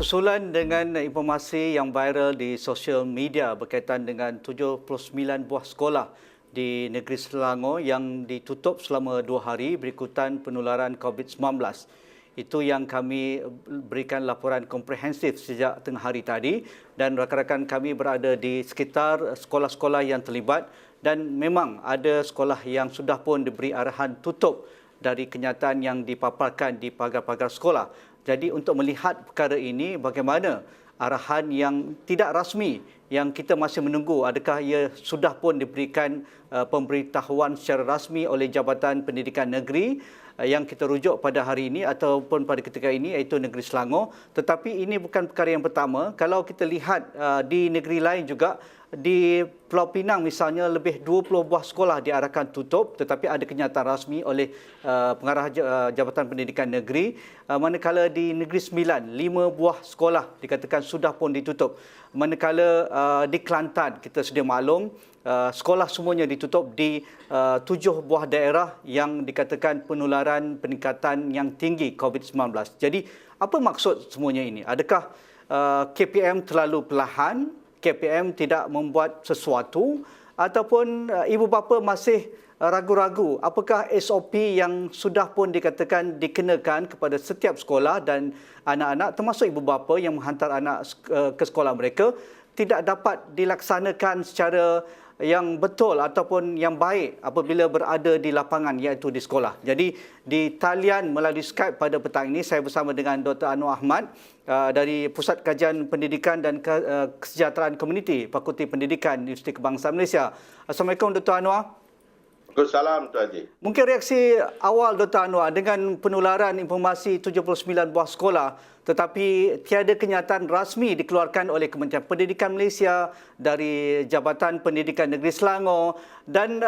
Bersulan dengan informasi yang viral di sosial media berkaitan dengan 79 buah sekolah di negeri Selangor yang ditutup selama 2 hari berikutan penularan COVID-19. Itu yang kami berikan laporan komprehensif sejak tengah hari tadi dan rakan-rakan kami berada di sekitar sekolah-sekolah yang terlibat dan memang ada sekolah yang sudah pun diberi arahan tutup dari kenyataan yang dipaparkan di pagar-pagar sekolah. Jadi untuk melihat perkara ini, bagaimana arahan yang tidak rasmi yang kita masih menunggu, adakah ia sudah pun diberikan pemberitahuan secara rasmi oleh Jabatan Pendidikan Negeri yang kita rujuk pada hari ini ataupun pada ketika ini, iaitu Negeri Selangor. Tetapi ini bukan perkara yang pertama. Kalau kita lihat di negeri lain juga, di Pulau Pinang misalnya, lebih 20 buah sekolah diarahkan tutup, tetapi ada kenyataan rasmi oleh pengarah Jabatan Pendidikan Negeri. Manakala di Negeri Sembilan, 5 buah sekolah dikatakan sudah pun ditutup. Manakala di Kelantan, kita sedia maklum, sekolah semuanya ditutup di 7 buah daerah yang dikatakan penularan peningkatan yang tinggi COVID-19. Jadi, apa maksud semuanya ini? Adakah KPM terlalu perlahan? KPM tidak membuat sesuatu, ataupun ibu bapa masih ragu-ragu apakah SOP yang sudah pun dikatakan dikenakan kepada setiap sekolah dan anak-anak, termasuk ibu bapa yang menghantar anak ke sekolah mereka, tidak dapat dilaksanakan secara yang betul ataupun yang baik apabila berada di lapangan, iaitu di sekolah. Jadi di talian melalui Skype pada petang ini saya bersama dengan Dr. Anwar Ahmad dari Pusat Kajian Pendidikan dan Kesejahteraan Komuniti Fakulti Pendidikan Universiti Kebangsaan Malaysia. Assalamualaikum Dr. Anwar. Waalaikumsalam Tuan Haji. Mungkin reaksi awal Dr. Anwar dengan penularan informasi 79 buah sekolah tetapi tiada kenyataan rasmi dikeluarkan oleh Kementerian Pendidikan Malaysia, dari Jabatan Pendidikan Negeri Selangor, dan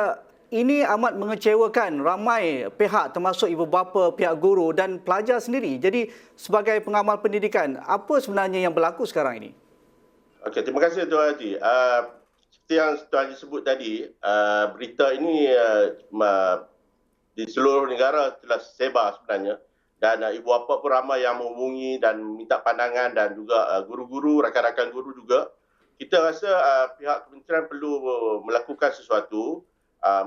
ini amat mengecewakan ramai pihak termasuk ibu bapa, pihak guru dan pelajar sendiri. Jadi sebagai pengamal pendidikan, apa sebenarnya yang berlaku sekarang ini? Okey, terima kasih Tuan Haji. Seperti yang Tuan Haji sebut tadi, berita ini di seluruh negara telah sebar sebenarnya. Dan ibu bapa pun ramai yang menghubungi dan minta pandangan, dan juga guru-guru, rakan-rakan guru juga. Kita rasa pihak kementerian perlu melakukan sesuatu,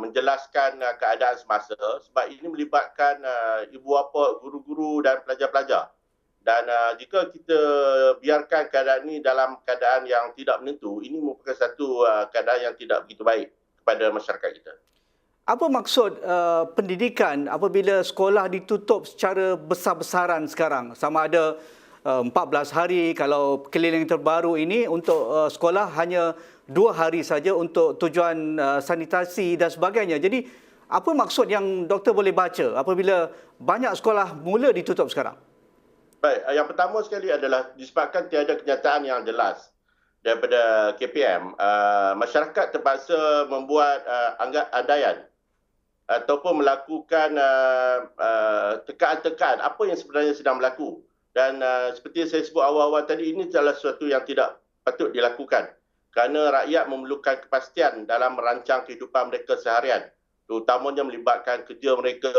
menjelaskan keadaan semasa, sebab ini melibatkan ibu bapa, guru-guru dan pelajar-pelajar. Dan jika kita biarkan keadaan ini dalam keadaan yang tidak menentu, ini merupakan satu keadaan yang tidak begitu baik kepada masyarakat kita. Apa maksud pendidikan apabila sekolah ditutup secara besar-besaran sekarang? Sama ada 14 hari, kalau keliling terbaru ini untuk sekolah hanya 2 hari saja untuk tujuan sanitasi dan sebagainya. Jadi apa maksud yang doktor boleh baca apabila banyak sekolah mula ditutup sekarang? Baik, yang pertama sekali adalah disebabkan tiada kenyataan yang jelas daripada KPM, masyarakat terpaksa membuat andaian ataupun melakukan tekaan-tekaan apa yang sebenarnya sedang berlaku. Dan seperti yang saya sebut awal-awal tadi, ini adalah sesuatu yang tidak patut dilakukan kerana rakyat memerlukan kepastian dalam merancang kehidupan mereka seharian, terutamanya melibatkan kerja mereka,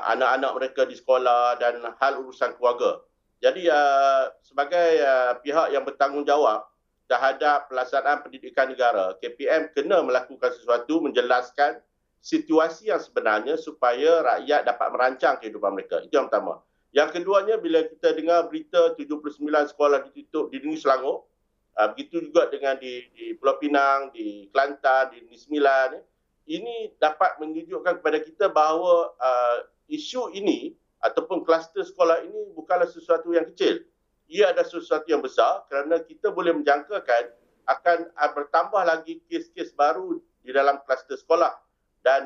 anak-anak mereka di sekolah dan hal urusan keluarga. Jadi sebagai pihak yang bertanggungjawab terhadap pelaksanaan pendidikan negara, KPM kena melakukan sesuatu, menjelaskan situasi yang sebenarnya supaya rakyat dapat merancang kehidupan mereka. Itu yang pertama. Yang keduanya, bila kita dengar berita 79 sekolah ditutup di Negeri Selangor, begitu juga dengan di Pulau Pinang, di Kelantan, di Negeri Sembilan, ini dapat menunjukkan kepada kita bahawa isu ini ataupun kluster sekolah ini bukanlah sesuatu yang kecil. Ia adalah sesuatu yang besar kerana kita boleh menjangkakan akan bertambah lagi kes-kes baru di dalam kluster sekolah. Dan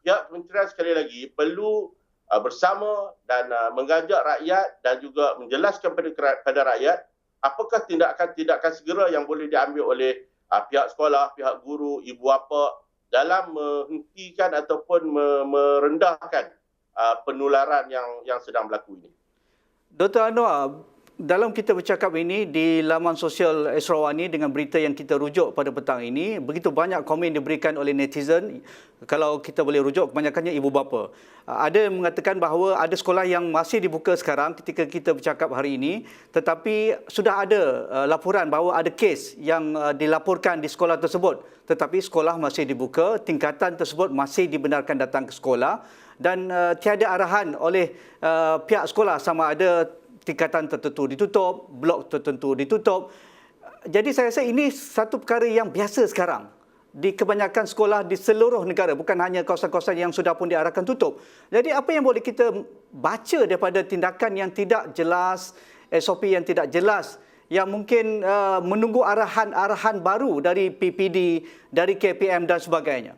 pihak kementerian sekali lagi perlu bersama dan mengajak rakyat dan juga menjelaskan pada rakyat apakah tindakan-tindakan segera yang boleh diambil oleh pihak sekolah, pihak guru, ibu bapa dalam menghentikan ataupun merendahkan penularan yang sedang berlaku ini. Dr. Anwar, dalam kita bercakap ini di laman sosial Esrawani dengan berita yang kita rujuk pada petang ini, begitu banyak komen diberikan oleh netizen. Kalau kita boleh rujuk, kebanyakannya ibu bapa. Ada yang mengatakan bahawa ada sekolah yang masih dibuka sekarang ketika kita bercakap hari ini, tetapi sudah ada laporan bahawa ada kes yang dilaporkan di sekolah tersebut, tetapi sekolah masih dibuka, tingkatan tersebut masih dibenarkan datang ke sekolah dan tiada arahan oleh pihak sekolah sama ada tingkatan tertentu ditutup, blok tertentu ditutup. Jadi saya rasa ini satu perkara yang biasa sekarang di kebanyakan sekolah di seluruh negara, bukan hanya kawasan-kawasan yang sudah pun diarahkan tutup. Jadi apa yang boleh kita baca daripada tindakan yang tidak jelas, SOP yang tidak jelas, yang mungkin menunggu arahan-arahan baru dari PPD, dari KPM dan sebagainya?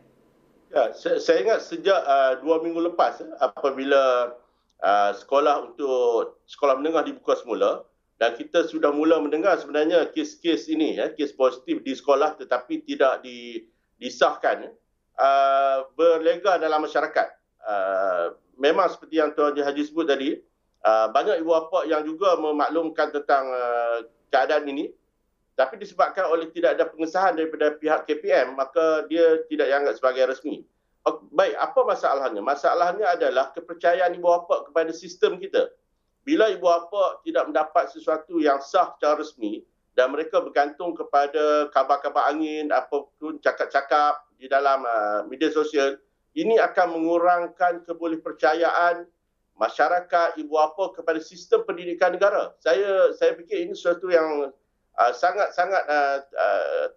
Ya, saya ingat sejak 2 minggu lepas apabila sekolah untuk sekolah menengah dibuka semula dan kita sudah mula mendengar sebenarnya kes-kes ini, kes positif di sekolah tetapi tidak disahkan, berlega dalam masyarakat. Memang seperti yang Tuan Haji sebut tadi, banyak ibu bapa yang juga memaklumkan tentang keadaan ini, tapi disebabkan oleh tidak ada pengesahan daripada pihak KPM, maka dia tidak dianggap sebagai resmi. Baik, apa masalahnya? Masalahnya adalah kepercayaan ibu bapa kepada sistem kita. Bila ibu bapa tidak mendapat sesuatu yang sah secara resmi dan mereka bergantung kepada kabar-kabar angin, apapun cakap-cakap di dalam media sosial, ini akan mengurangkan kebolehpercayaan masyarakat, ibu bapa kepada sistem pendidikan negara. Saya fikir ini sesuatu yang sangat-sangat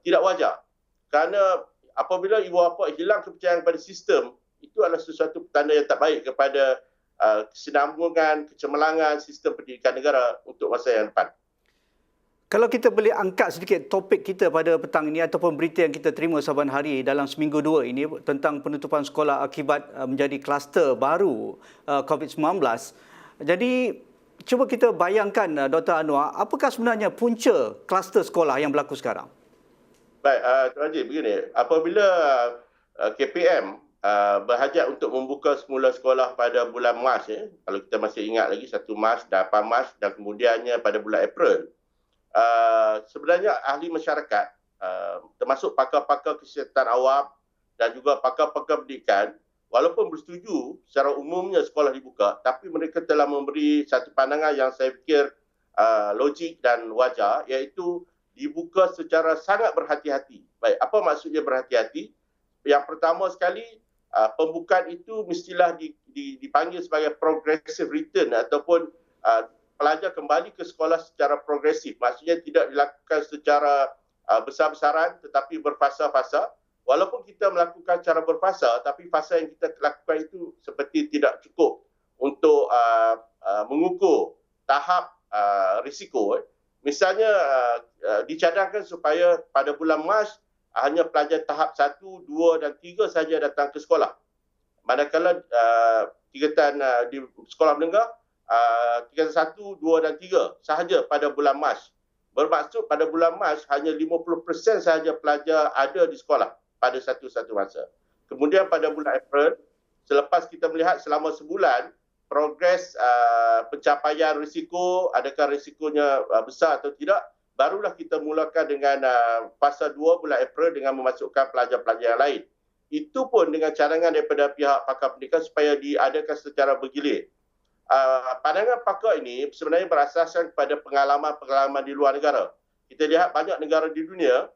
tidak wajar. Kerana apabila ibu bapa hilang kepercayaan kepada sistem, itu adalah sesuatu tanda yang tak baik kepada kesinambungan, kecemerlangan sistem pendidikan negara untuk masa yang depan. Kalau kita boleh angkat sedikit topik kita pada petang ini ataupun berita yang kita terima saban hari dalam seminggu dua ini tentang penutupan sekolah akibat menjadi kluster baru COVID-19. Jadi cuba kita bayangkan, Dr. Anwar, apakah sebenarnya punca kluster sekolah yang berlaku sekarang? Baik, Tuan Haji, begini. Apabila KPM berhajat untuk membuka semula sekolah pada bulan Mac, kalau kita masih ingat lagi, 1 Mac, 8 Mac dan kemudiannya pada bulan April, sebenarnya ahli masyarakat, termasuk pakar-pakar kesihatan awam dan juga pakar-pakar pendidikan, walaupun bersetuju secara umumnya sekolah dibuka, tapi mereka telah memberi satu pandangan yang saya fikir logik dan wajar, iaitu dibuka secara sangat berhati-hati. Baik, apa maksudnya berhati-hati? Yang pertama sekali, pembukaan itu mestilah dipanggil sebagai progressive return ataupun pelajar kembali ke sekolah secara progresif. Maksudnya tidak dilakukan secara besar-besaran tetapi berfasa-fasa. Walaupun kita melakukan secara berfasa, tapi fasa yang kita lakukan itu seperti tidak cukup untuk mengukur tahap risiko. Misalnya dicadangkan supaya pada bulan Mac hanya pelajar tahap 1, 2 dan 3 saja datang ke sekolah. Manakala tingkatan di sekolah menengah tingkatan 1, 2 dan 3 sahaja pada bulan Mac. Bermaksud pada bulan Mac hanya 50% sahaja pelajar ada di sekolah pada satu masa. Kemudian pada bulan April, selepas kita melihat selama sebulan progres pencapaian risiko, adakah risikonya besar atau tidak, barulah kita mulakan dengan fasa 2 bulan April dengan memasukkan pelajar-pelajar yang lain. Itu pun dengan cadangan daripada pihak pakar pendidikan supaya diadakan secara bergilir. Pandangan pakar ini sebenarnya berasaskan kepada pengalaman-pengalaman di luar negara. Kita lihat banyak negara di dunia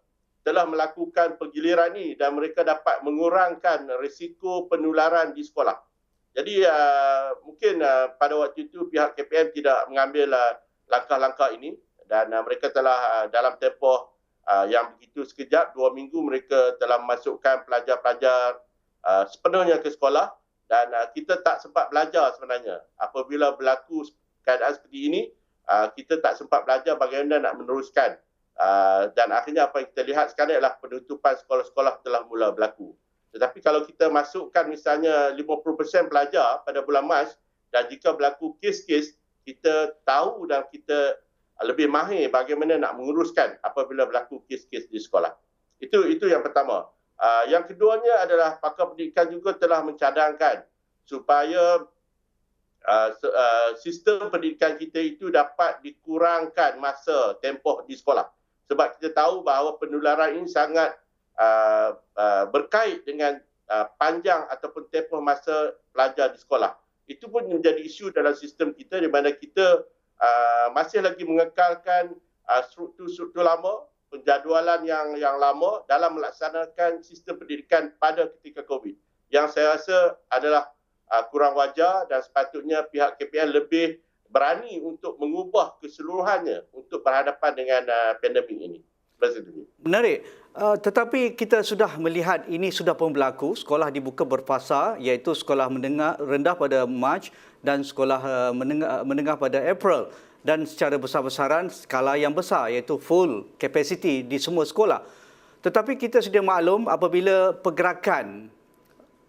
telah melakukan penggiliran ini dan mereka dapat mengurangkan risiko penularan di sekolah. Jadi mungkin pada waktu itu pihak KPM tidak mengambil langkah-langkah ini dan mereka telah dalam tempoh yang begitu sekejap, 2 minggu mereka telah memasukkan pelajar-pelajar sepenuhnya ke sekolah dan kita tak sempat belajar sebenarnya. Apabila berlaku keadaan seperti ini, kita tak sempat belajar bagaimana nak meneruskan dan akhirnya apa yang kita lihat sekarang adalah penutupan sekolah-sekolah telah mula berlaku. Tetapi kalau kita masukkan misalnya 50% pelajar pada bulan Mac dan jika berlaku kes-kes, kita tahu dan kita lebih mahir bagaimana nak menguruskan apabila berlaku kes-kes di sekolah. Itu yang pertama. Yang keduanya adalah pakar pendidikan juga telah mencadangkan supaya sistem pendidikan kita itu dapat dikurangkan masa tempoh di sekolah. Sebab kita tahu bahawa penularan ini sangat berkait dengan panjang ataupun tempoh masa pelajar di sekolah. Itu pun menjadi isu dalam sistem kita di mana kita masih lagi mengekalkan struktur lama, penjadualan yang lama dalam melaksanakan sistem pendidikan pada ketika COVID. Yang saya rasa adalah kurang wajar dan sepatutnya pihak KPM lebih berani untuk mengubah keseluruhannya untuk berhadapan dengan pandemik ini. Menarik. Tetapi kita sudah melihat ini sudah pun berlaku. Sekolah dibuka berfasa, iaitu sekolah menengah rendah pada Mac dan sekolah menengah pada April. Dan secara besar-besaran skala yang besar, iaitu full capacity di semua sekolah. Tetapi kita sudah maklum apabila pergerakan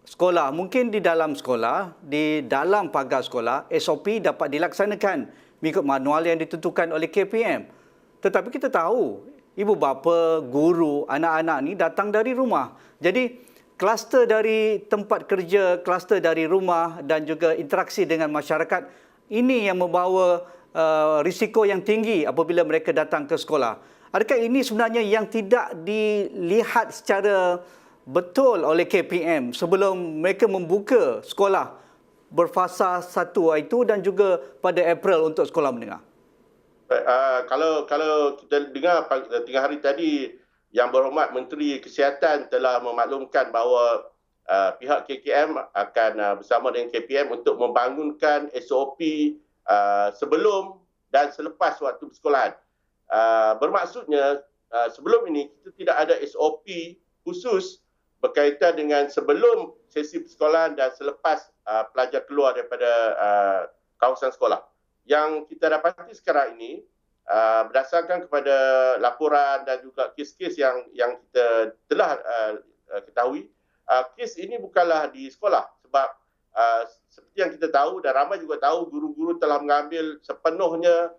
sekolah, mungkin di dalam sekolah, di dalam pagar sekolah, SOP dapat dilaksanakan mengikut manual yang ditentukan oleh KPM. Tetapi kita tahu, ibu bapa, guru, anak-anak ni datang dari rumah. Jadi, kluster dari tempat kerja, kluster dari rumah dan juga interaksi dengan masyarakat, ini yang membawa risiko yang tinggi apabila mereka datang ke sekolah. Adakah ini sebenarnya yang tidak dilihat secara betul oleh KPM sebelum mereka membuka sekolah berfasa 1 itu dan juga pada April untuk sekolah menengah? Kalau kita dengar tengah hari tadi, Yang Berhormat Menteri Kesihatan telah memaklumkan bahawa pihak KKM akan bersama dengan KPM untuk membangunkan SOP sebelum dan selepas waktu persekolahan. Bermaksudnya sebelum ini kita tidak ada SOP khusus berkaitan dengan sebelum sesi persekolahan dan selepas pelajar keluar daripada kawasan sekolah. Yang kita dapati sekarang ini, berdasarkan kepada laporan dan juga kes-kes yang kita telah ketahui, kes ini bukanlah di sekolah. Sebab seperti yang kita tahu dan ramai juga tahu, guru-guru telah mengambil sepenuhnya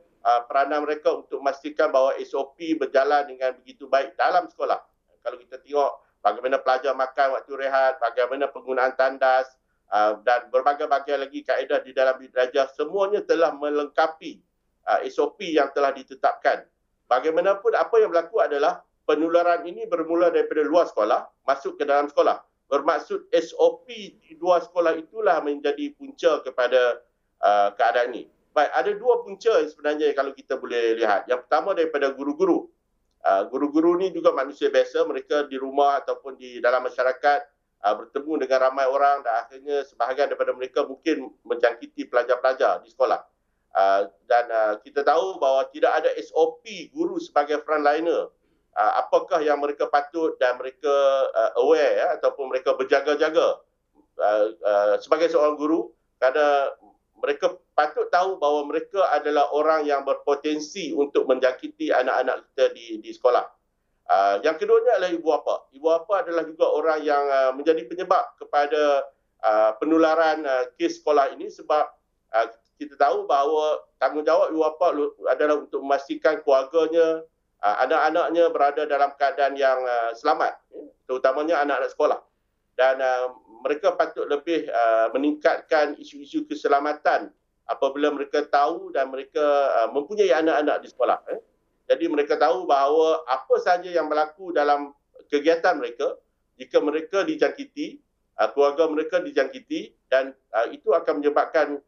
peranan mereka untuk memastikan bahawa SOP berjalan dengan begitu baik dalam sekolah. Kalau kita tengok bagaimana pelajar makan waktu rehat, bagaimana penggunaan tandas dan berbagai-bagai lagi kaedah di dalam bilik belajar, semuanya telah melengkapi SOP yang telah ditetapkan. Bagaimanapun apa yang berlaku adalah penularan ini bermula daripada luar sekolah, masuk ke dalam sekolah. Bermaksud SOP di luar sekolah itulah menjadi punca kepada keadaan ini. Baik, ada dua punca sebenarnya kalau kita boleh lihat. Yang pertama daripada guru-guru. Guru-guru ni juga manusia biasa, mereka di rumah ataupun di dalam masyarakat bertemu dengan ramai orang dan akhirnya sebahagian daripada mereka mungkin menjangkiti pelajar-pelajar di sekolah. Dan kita tahu bahawa tidak ada SOP guru sebagai frontliner. Apakah yang mereka patut dan mereka aware ataupun mereka berjaga-jaga sebagai seorang guru, kerana mereka patut tahu bahawa mereka adalah orang yang berpotensi untuk menjangkiti anak-anak kita di sekolah. Yang keduanya adalah ibu bapa. Ibu bapa adalah juga orang yang menjadi penyebab kepada penularan kes sekolah ini sebab kita tahu bahawa tanggungjawab ibu bapa adalah untuk memastikan keluarganya, anak-anaknya berada dalam keadaan yang selamat, terutamanya anak-anak sekolah. Dan mereka patut lebih meningkatkan isu-isu keselamatan apabila mereka tahu dan mereka mempunyai anak-anak di sekolah. Jadi mereka tahu bahawa apa sahaja yang berlaku dalam kegiatan mereka, jika mereka dijangkiti, keluarga mereka dijangkiti, dan itu akan menyebabkan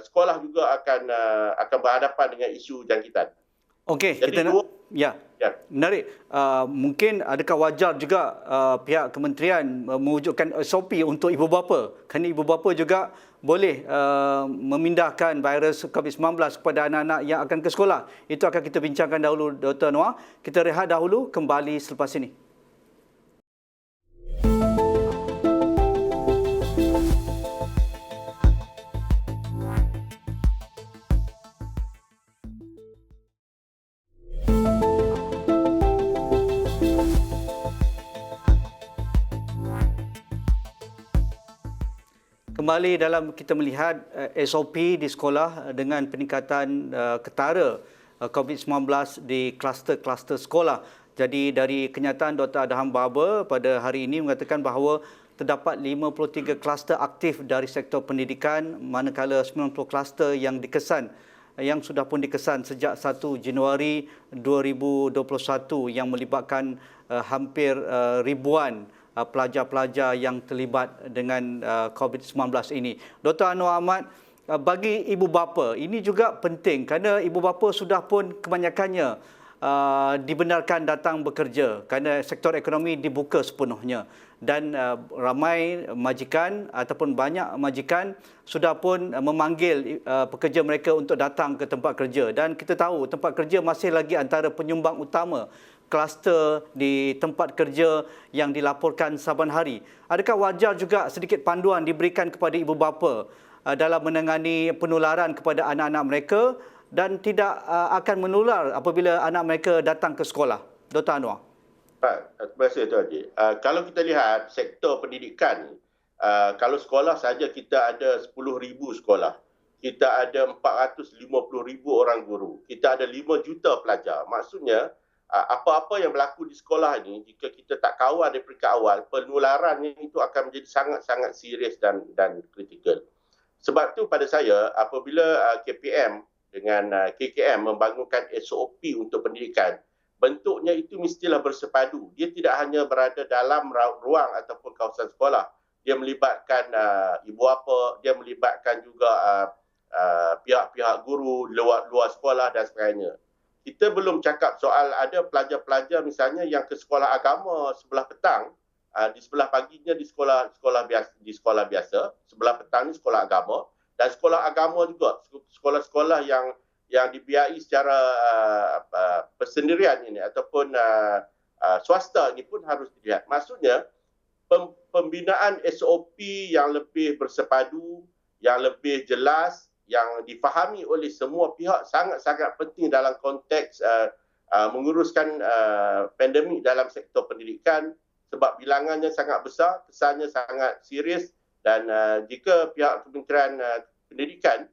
sekolah juga akan berhadapan dengan isu jangkitan. Okey, kita nak menarik. Mungkin adakah wajar juga pihak kementerian mewujudkan SOP untuk ibu bapa? Kerana ibu bapa juga boleh memindahkan virus COVID-19 kepada anak-anak yang akan ke sekolah. Itu akan kita bincangkan dahulu, Dr. Noor. Kita rehat dahulu, kembali selepas ini. Kembali dalam kita melihat SOP di sekolah dengan peningkatan ketara COVID-19 di kluster-kluster sekolah. Jadi dari kenyataan Dr. Adham Baba pada hari ini mengatakan bahawa terdapat 53 kluster aktif dari sektor pendidikan, manakala 90 kluster yang sudah pun dikesan sejak 1 Januari 2021 yang melibatkan hampir ribuan pelajar-pelajar yang terlibat dengan COVID-19 ini. Dr. Anwar Ahmad, bagi ibu bapa ini juga penting kerana ibu bapa sudah pun kebanyakannya dibenarkan datang bekerja kerana sektor ekonomi dibuka sepenuhnya dan ramai majikan ataupun banyak majikan sudah pun memanggil pekerja mereka untuk datang ke tempat kerja, dan kita tahu tempat kerja masih lagi antara penyumbang utama kluster di tempat kerja yang dilaporkan saban hari. Adakah wajar juga sedikit panduan diberikan kepada ibu bapa dalam menangani penularan kepada anak-anak mereka dan tidak akan menular apabila anak mereka datang ke sekolah? Dr. Anwar. Terima kasih Tuan Haji. Kalau kita lihat sektor pendidikan, kalau sekolah saja kita ada 10,000 sekolah. Kita ada 450,000 orang guru. Kita ada 5 juta pelajar. Maksudnya, apa yang berlaku di sekolah ini, jika kita tak kawal dari peringkat awal, penularannya itu akan menjadi sangat-sangat serius dan kritikal. Sebab tu pada saya, apabila KPM dengan KKM membangunkan SOP untuk pendidikan, bentuknya itu mestilah bersepadu. Dia tidak hanya berada dalam ruang ataupun kawasan sekolah. Dia melibatkan ibu bapa, dia melibatkan juga pihak-pihak guru, luar sekolah dan sebagainya. Kita belum cakap soal ada pelajar-pelajar misalnya yang ke sekolah agama sebelah petang, di sebelah paginya di sekolah biasa, sebelah petang ni sekolah agama, dan sekolah agama juga, sekolah-sekolah yang dibiayai secara persendirian ini ataupun swasta ini pun harus dilihat. Maksudnya pembinaan SOP yang lebih bersepadu, yang lebih jelas, yang difahami oleh semua pihak sangat-sangat penting dalam konteks menguruskan pandemik dalam sektor pendidikan, sebab bilangannya sangat besar, kesannya sangat serius, dan jika pihak Kementerian Pendidikan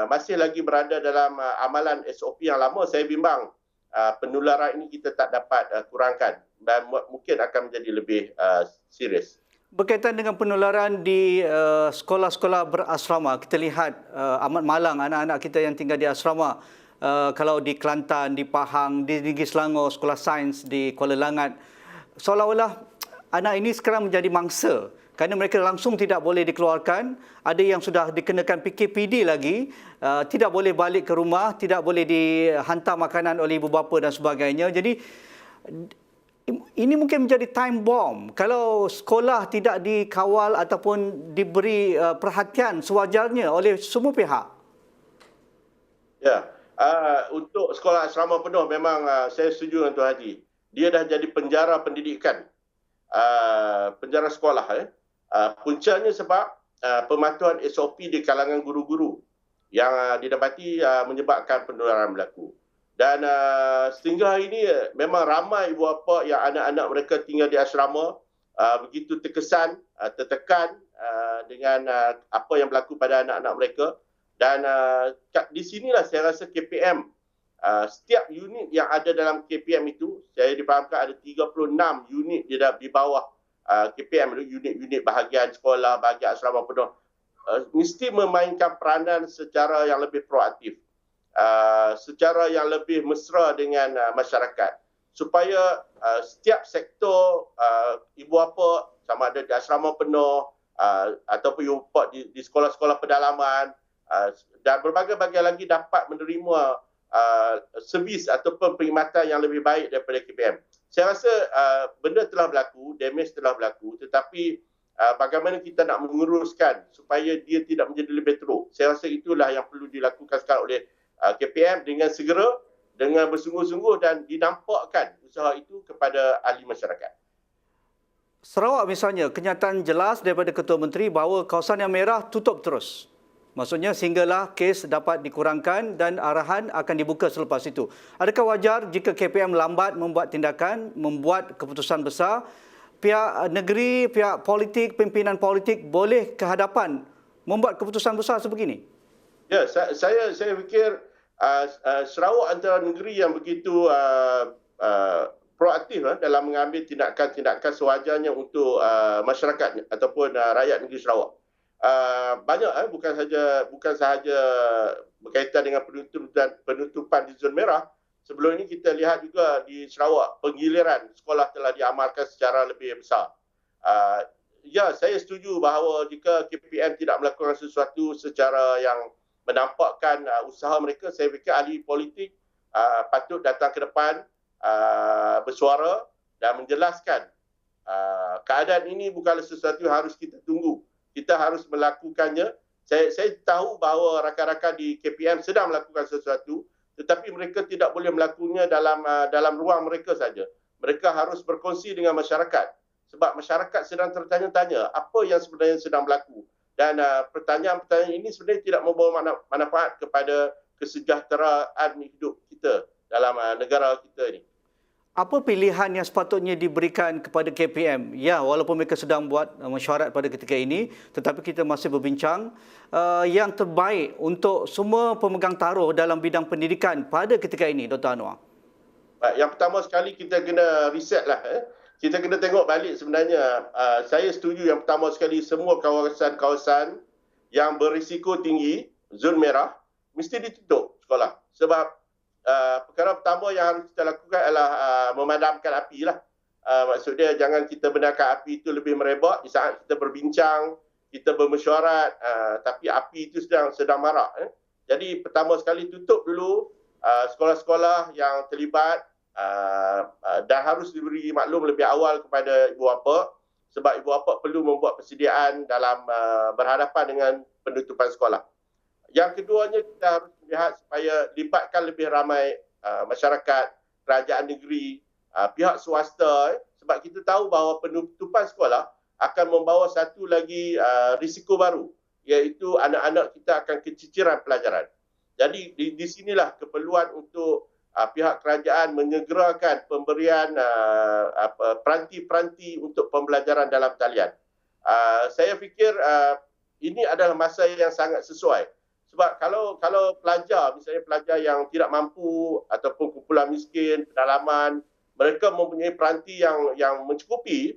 masih lagi berada dalam amalan SOP yang lama, saya bimbang penularan ini kita tak dapat kurangkan dan mungkin akan menjadi lebih serius. Berkaitan dengan penularan di sekolah-sekolah berasrama, kita lihat amat malang anak-anak kita yang tinggal di asrama. Kalau di Kelantan, di Pahang, di Negeri Selangor, Sekolah Sains di Kuala Langat, seolah-olah anak ini sekarang menjadi mangsa kerana mereka langsung tidak boleh dikeluarkan. Ada yang sudah dikenakan PKPD lagi, tidak boleh balik ke rumah, tidak boleh dihantar makanan oleh ibu bapa dan sebagainya. Jadi ini mungkin menjadi time bomb kalau sekolah tidak dikawal ataupun diberi perhatian sewajarnya oleh semua pihak. Ya, untuk sekolah asrama penuh memang saya setuju dengan Tuan Haji. Dia dah jadi penjara pendidikan, penjara sekolah. Puncanya sebab pematuhan SOP di kalangan guru-guru yang didapati menyebabkan penularan berlaku. Dan sehingga hari ini memang ramai ibu bapa yang anak-anak mereka tinggal di asrama begitu terkesan, tertekan dengan apa yang berlaku pada anak-anak mereka. Dan di sinilah saya rasa KPM, setiap unit yang ada dalam KPM itu, saya difahamkan ada 36 unit di bawah KPM, unit-unit bahagian sekolah, bahagian asrama penuh, mesti memainkan peranan secara yang lebih proaktif, secara yang lebih mesra dengan masyarakat, supaya setiap sektor ibu bapa, sama ada di asrama penuh ataupun ibu bapa di sekolah-sekolah pedalaman dan berbagai-bagai lagi dapat menerima servis ataupun perkhidmatan yang lebih baik daripada KPM. Saya rasa benda telah berlaku, damage telah berlaku, tetapi bagaimana kita nak menguruskan supaya dia tidak menjadi lebih teruk. Saya rasa itulah yang perlu dilakukan sekarang oleh KPM dengan segera, dengan bersungguh-sungguh dan dinampakkan usaha itu kepada ahli masyarakat. Sarawak misalnya, kenyataan jelas daripada Ketua Menteri bahawa kawasan yang merah tutup terus. Maksudnya sehinggalah kes dapat dikurangkan dan arahan akan dibuka selepas itu. Adakah wajar jika KPM lambat membuat tindakan, membuat keputusan besar, pihak negeri, pihak politik, pimpinan politik boleh ke hadapan membuat keputusan besar sebegini? Ya, saya fikir Sarawak antara negeri yang begitu proaktif dalam mengambil tindakan-tindakan sewajarnya untuk masyarakat ataupun rakyat negeri Sarawak. Banyak bukan sahaja berkaitan dengan penutupan di zon merah. Sebelum ini kita lihat juga di Sarawak penggiliran sekolah telah diamalkan secara lebih besar. Ya, saya setuju bahawa jika KPM tidak melakukan sesuatu secara yang menampakkan usaha mereka, saya fikir ahli politik patut datang ke depan, bersuara dan menjelaskan keadaan ini bukanlah sesuatu yang harus kita tunggu. Kita harus melakukannya. Saya tahu bahawa rakan-rakan di KPM sedang melakukan sesuatu, tetapi mereka tidak boleh melakukannya dalam ruang mereka saja. Mereka harus berkongsi dengan masyarakat. Sebab masyarakat sedang tertanya-tanya apa yang sebenarnya sedang berlaku. Dan pertanyaan-pertanyaan ini sebenarnya tidak membawa manfaat kepada kesejahteraan hidup kita dalam negara kita ini. Apa pilihan yang sepatutnya diberikan kepada KPM? Ya, walaupun mereka sedang buat mesyuarat pada ketika ini, tetapi kita masih berbincang yang terbaik untuk semua pemegang taruh dalam bidang pendidikan pada ketika ini, Dr. Anwar. Yang pertama sekali kita kena riset lah. Kita kena tengok balik sebenarnya. Saya setuju yang pertama sekali semua kawasan-kawasan yang berisiko tinggi, zon merah, mesti ditutup sekolah. Sebab perkara pertama yang harus kita lakukan adalah memadamkan api lah. Maksudnya jangan kita benarkan api itu lebih merebak di saat kita berbincang, kita bermesyuarat, tapi api itu sedang marak. Jadi pertama sekali tutup dulu sekolah-sekolah yang terlibat dan harus diberi maklum lebih awal kepada ibu bapa, sebab ibu bapa perlu membuat persediaan dalam berhadapan dengan penutupan sekolah. Yang keduanya, kita harus melihat supaya libatkan lebih ramai masyarakat, kerajaan negeri, pihak swasta, sebab kita tahu bahawa penutupan sekolah akan membawa satu lagi risiko baru, iaitu anak-anak kita akan keciciran pelajaran. Jadi di sinilah keperluan untuk pihak kerajaan menyegerakan pemberian peranti-peranti untuk pembelajaran dalam talian. Saya fikir ini adalah masa yang sangat sesuai. Sebab kalau pelajar, misalnya pelajar yang tidak mampu ataupun kumpulan miskin, pedalaman, mereka mempunyai peranti yang mencukupi,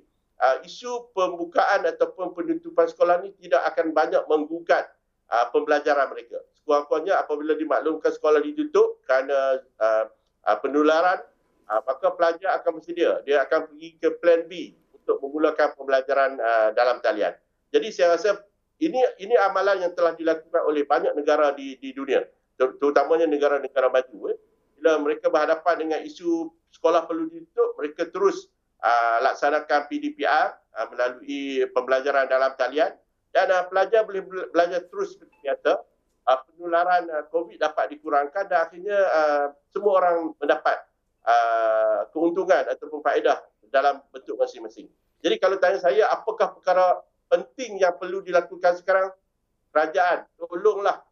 isu pembukaan ataupun penutupan sekolah ini tidak akan banyak menggugat pembelajaran mereka. Sekurang-kurangnya apabila dimaklumkan sekolah ditutup kerana penularan, maka pelajar akan bersedia. Dia akan pergi ke plan B untuk memulakan pembelajaran dalam talian. Jadi saya rasa ini amalan yang telah dilakukan oleh banyak negara di dunia, terutamanya negara-negara maju. Bila mereka berhadapan dengan isu sekolah perlu ditutup, mereka terus laksanakan PDPR melalui pembelajaran dalam talian, dan pelajar boleh belajar terus seperti biasa. Penularan COVID dapat dikurangkan dan akhirnya semua orang mendapat keuntungan ataupun faedah dalam bentuk masing-masing. Jadi kalau tanya saya, apakah perkara penting yang perlu dilakukan sekarang? Kerajaan, tolonglah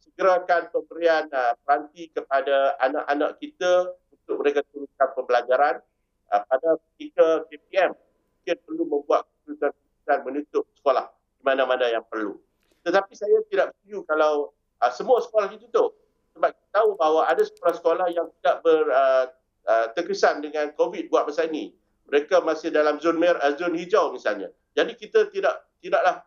segerakan pemberian peranti kepada anak-anak kita untuk mereka teruskan pembelajaran. Pada ketika KPM mungkin perlu membuat keputusan menutup sekolah di mana-mana yang perlu. Tetapi saya tidak setuju kalau semua sekolah ditutup. Sebab kita tahu bahawa ada sekolah-sekolah yang tidak terkesan dengan COVID buat masa ini. Mereka masih dalam zon hijau misalnya. Jadi kita tidaklah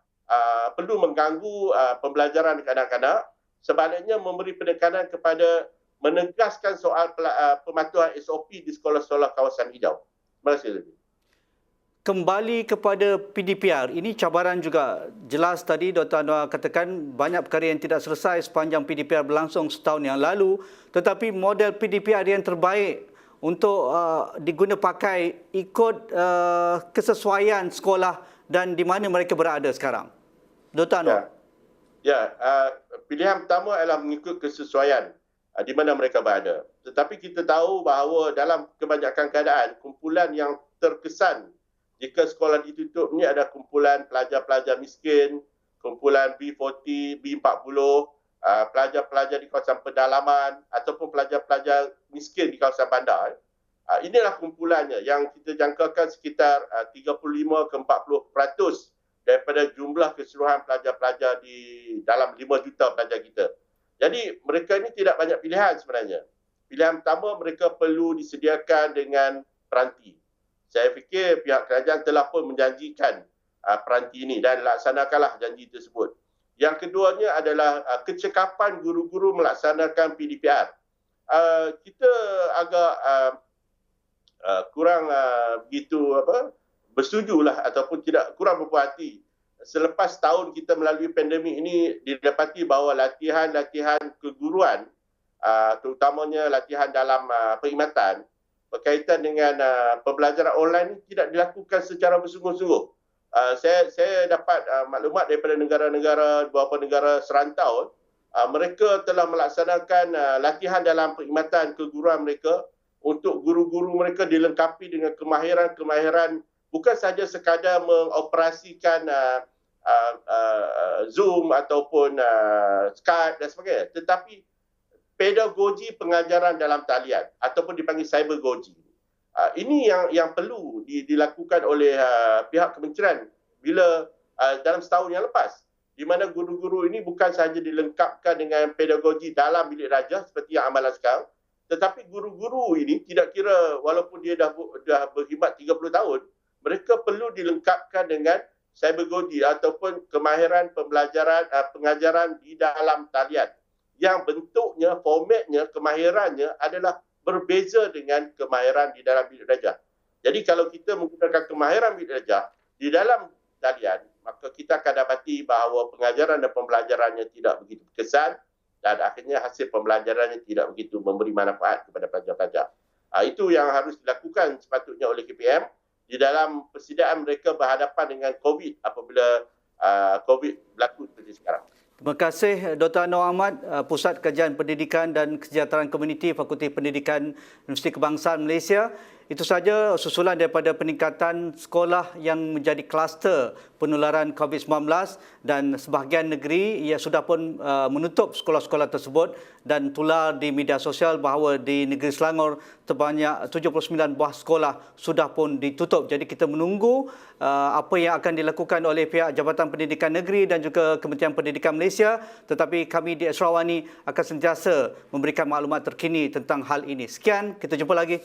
perlu mengganggu pembelajaran kanak-kanak. Sebaliknya memberi penekanan kepada menegaskan soal pematuhan SOP di sekolah-sekolah kawasan hijau. Terima kasih. Kembali kepada PDPR, ini cabaran juga. Jelas tadi Dr. Anwar katakan banyak perkara yang tidak selesai sepanjang PDPR berlangsung setahun yang lalu, tetapi model PDPR yang terbaik untuk diguna pakai ikut kesesuaian sekolah dan di mana mereka berada sekarang. Dr. Anwar. Ya, pilihan pertama adalah mengikut kesesuaian di mana mereka berada. Tetapi kita tahu bahawa dalam kebanyakan keadaan, kumpulan yang terkesan jika sekolah ditutup ni ada kumpulan pelajar-pelajar miskin, kumpulan B40, B40, pelajar-pelajar di kawasan pedalaman ataupun pelajar-pelajar miskin di kawasan bandar. Inilah kumpulannya yang kita jangkakan sekitar 35 ke 40% daripada jumlah keseluruhan pelajar-pelajar di dalam 5 juta pelajar kita. Jadi mereka ini tidak banyak pilihan sebenarnya. pilihan pertama mereka perlu disediakan dengan peranti. Saya fikir pihak kerajaan telah pun menjanjikan peranti ini dan laksanakanlah janji tersebut. Yang keduanya adalah kecekapan guru-guru melaksanakan PDPR. Kita agak kurang begitu bersetujulah ataupun tidak kurang berpuas hati. Selepas tahun kita melalui pandemik ini didapati bahawa latihan-latihan keguruan, terutamanya latihan dalam perkhidmatan berkaitan dengan pembelajaran online tidak dilakukan secara bersungguh-sungguh. Saya dapat maklumat daripada negara-negara, beberapa negara serantau, mereka telah melaksanakan latihan dalam perkhidmatan keguruan mereka untuk guru-guru mereka dilengkapi dengan kemahiran-kemahiran bukan sahaja sekadar mengoperasikan Zoom ataupun Skype dan sebagainya, tetapi pedagogi pengajaran dalam talian ataupun dipanggil cybergogi. Ini yang perlu dilakukan oleh pihak kementerian bila dalam setahun yang lepas, di mana guru-guru ini bukan sahaja dilengkapkan dengan pedagogi dalam bilik darjah seperti yang amalan sekarang, tetapi guru-guru ini tidak kira walaupun dia dah berkhidmat 30 tahun, mereka perlu dilengkapkan dengan cybergogi ataupun kemahiran pengajaran di dalam talian yang bentuknya, formatnya, kemahirannya adalah berbeza dengan kemahiran di dalam bilik darjah. Jadi kalau kita menggunakan kemahiran bilik darjah di dalam talian, maka kita akan dapati bahawa pengajaran dan pembelajarannya tidak begitu berkesan dan akhirnya hasil pembelajarannya tidak begitu memberi manfaat kepada pelajar-pelajar. Itu yang harus dilakukan sepatutnya oleh KPM di dalam persediaan mereka berhadapan dengan COVID apabila COVID berlaku seperti sekarang. Terima kasih Dr. Anwar Ahmad, Pusat Kajian Pendidikan dan Kesejahteraan Komuniti Fakulti Pendidikan Universiti Kebangsaan Malaysia. Itu sahaja susulan daripada peningkatan sekolah yang menjadi kluster penularan COVID-19 dan sebahagian negeri ia sudah pun menutup sekolah-sekolah tersebut dan tular di media sosial bahawa di negeri Selangor terbanyak 79 buah sekolah sudah pun ditutup. Jadi kita menunggu apa yang akan dilakukan oleh pihak Jabatan Pendidikan Negeri dan juga Kementerian Pendidikan Malaysia, tetapi kami di Esrawani akan sentiasa memberikan maklumat terkini tentang hal ini. Sekian, kita jumpa lagi.